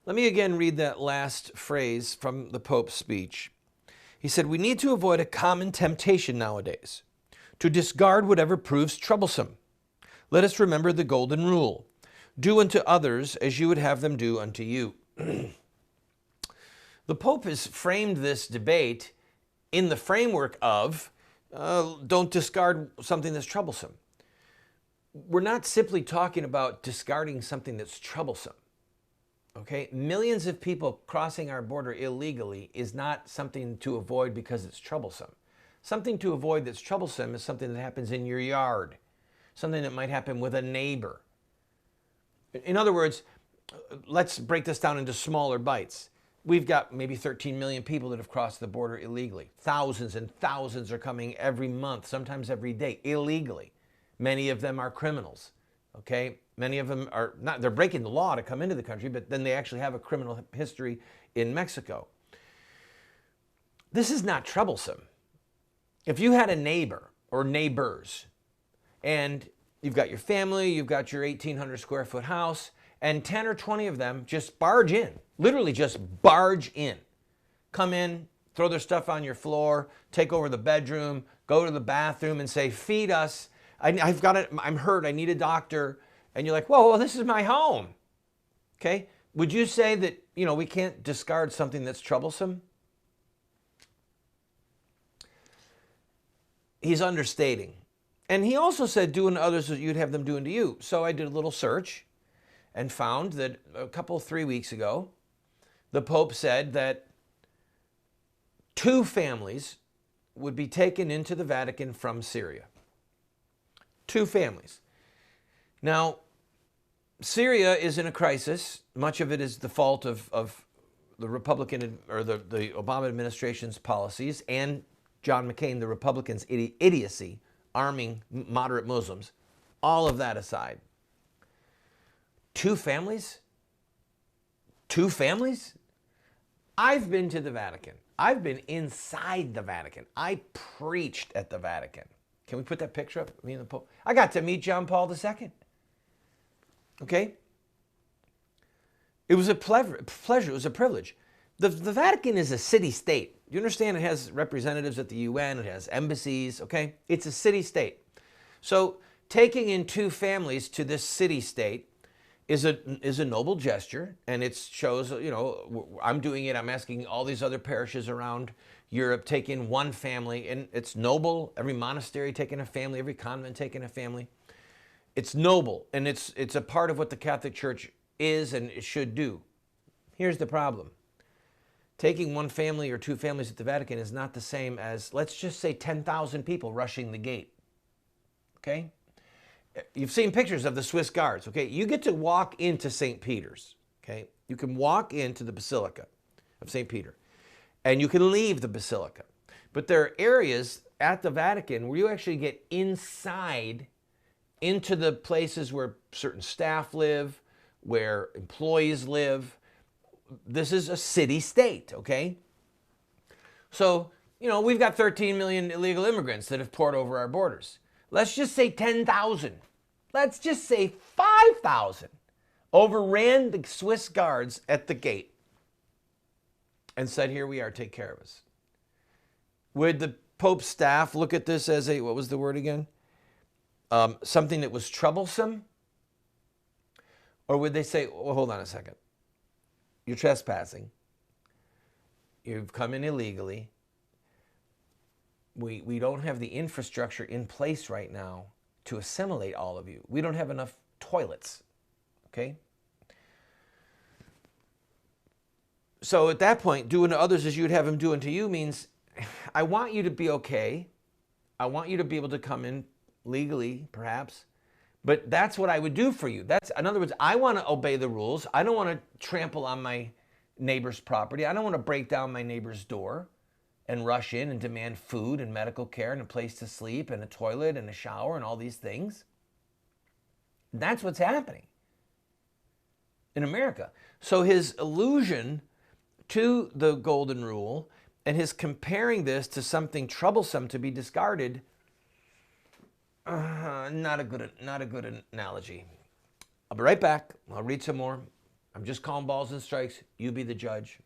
Let me again read that last phrase from the Pope's speech. He said, "We need to avoid a common temptation nowadays, to discard whatever proves troublesome. Let us remember the golden rule. Do unto others as you would have them do unto you." The Pope has framed this debate in the framework of don't discard something that's troublesome. We're not simply talking about discarding something that's troublesome. Okay, millions of people crossing our border illegally is not something to avoid because it's troublesome. Something to avoid that's troublesome is something that happens in your yard, something that might happen with a neighbor. In other words, let's break this down into smaller bites. We've got maybe 13 million people that have crossed the border illegally. Thousands and thousands are coming every month, sometimes every day, illegally. Many of them are criminals, okay? Many of them are not, they're breaking the law to come into the country, but then they actually have a criminal history in Mexico. This is not troublesome. If you had a neighbor or neighbors, and you've got your family, you've got your 1,800 square foot house, and 10 or 20 of them just barge in, literally just barge in, come in, throw their stuff on your floor, take over the bedroom, go to the bathroom and say, "Feed us. I've got it. I'm hurt. I need a doctor." And you're like, "Whoa, well, this is my home." Okay. Would you say that, we can't discard something that's troublesome? He's understating. And he also said, "Do unto others as you'd have them do unto you." So I did a little search and found that 3 weeks ago, the Pope said that 2 families would be taken into the Vatican from Syria. 2 families. Now, Syria is in a crisis. Much of it is the fault of the Republican or the Obama administration's policies and John McCain, the Republicans' idiocy, arming moderate Muslims. All of that aside. 2 families? 2 families? I've been to the Vatican. I've been inside the Vatican. I preached at the Vatican. Can we put that picture up? Me and the Pope. I got to meet John Paul II. Okay? It was a pleasure. It was a privilege. The Vatican is a city-state. You understand it has representatives at the UN. It has embassies. Okay? It's a city-state. So taking in 2 families to this city-state is a noble gesture, and it shows, I'm doing it. I'm asking all these other parishes around Europe take in 1 family, and it's noble. Every monastery taking a family, every convent taking a family. It's noble, and it's a part of what the Catholic Church is and it should do. Here's the problem. Taking 1 family or 2 families at the Vatican is not the same as, let's just say, 10,000 people rushing the gate. Okay? You've seen pictures of the Swiss guards, okay? You get to walk into St. Peter's, okay? You can walk into the Basilica of St. Peter, and you can leave the Basilica. But there are areas at the Vatican where you actually get inside into the places where certain staff live, where employees live. This is a city-state, okay? So, we've got 13 million illegal immigrants that have poured over our borders. Let's just say 10,000. Let's just say 5,000 overran the Swiss guards at the gate and said, "Here we are, take care of us." Would the Pope's staff look at this as what was the word again? Something that was troublesome? Or would they say, "Well, hold on a second. You're trespassing. You've come in illegally. We don't have the infrastructure in place right now to assimilate all of you. We don't have enough toilets." Okay? So at that point, do unto others as you would have them do unto you means, I want you to be okay. I want you to be able to come in legally, perhaps. But that's what I would do for you. In other words, I want to obey the rules. I don't want to trample on my neighbor's property. I don't want to break down my neighbor's door and rush in and demand food and medical care and a place to sleep and a toilet and a shower and all these things. That's what's happening in America. So his allusion to the golden rule and his comparing this to something troublesome to be discarded, not a good analogy. I'll be right back. I'll read some more. I'm just calling balls and strikes. You be the judge.